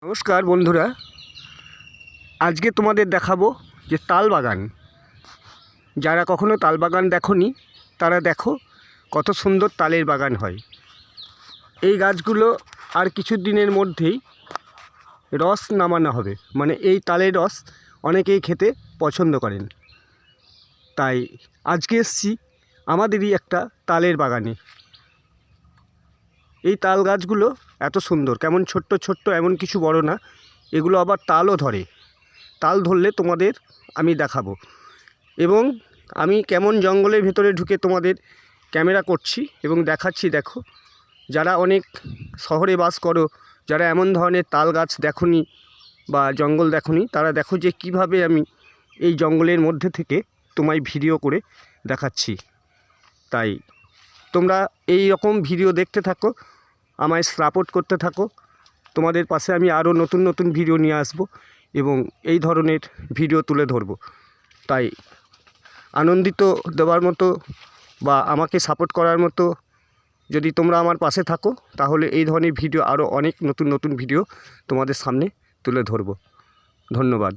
নমস্কার বন্ধুরা, আজকে তোমাদের দেখাবো যে তাল বাগান। যারা কখনো তাল বাগান দেখোনি তারা দেখো কত সুন্দর তালের বাগান হয়। এই গাছগুলো আর কিছু দিনের মধ্যেই রস নামানো হবে, মানে এই তালের রস অনেকেই খেতে পছন্দ করেন। তাই আজকে এসছি আমাদেরই একটা তালের বাগানে। এই তাল গাছগুলো এত সুন্দর, কেমন ছোট্ট ছোট্ট, এমন কিছু বড় না, এগুলো আবার তালও ধরে। তাল ধরলে তোমাদের আমি দেখাবো, এবং আমি কেমন জঙ্গলের ভেতরে ঢুকে তোমাদের ক্যামেরা করছি এবং দেখাচ্ছি। দেখো, যারা অনেক শহরে বাস করো, যারা এমন ধরনের তাল গাছ দেখোনি বা জঙ্গল দেখোনি, তারা দেখো যে কিভাবে আমি এই জঙ্গলের মধ্যে থেকে তোমায় ভিডিও করে দেখাচ্ছি। তাই তোমরা এই রকম ভিডিও দেখতে থাকো, আমায় সাপোর্ট করতে থাকো। তোমাদের পাশে আমি আরও নতুন নতুন ভিডিও নিয়ে আসব এবং এই ধরনের ভিডিও তুলে ধরব। তাই আনন্দিত দেওয়ার মতো বা আমাকে সাপোর্ট করার মতো যদি তোমরা আমার পাশে থাকো, তাহলে এই ধরনের ভিডিও আরও অনেক নতুন নতুন ভিডিও তোমাদের সামনে তুলে ধরব। ধন্যবাদ।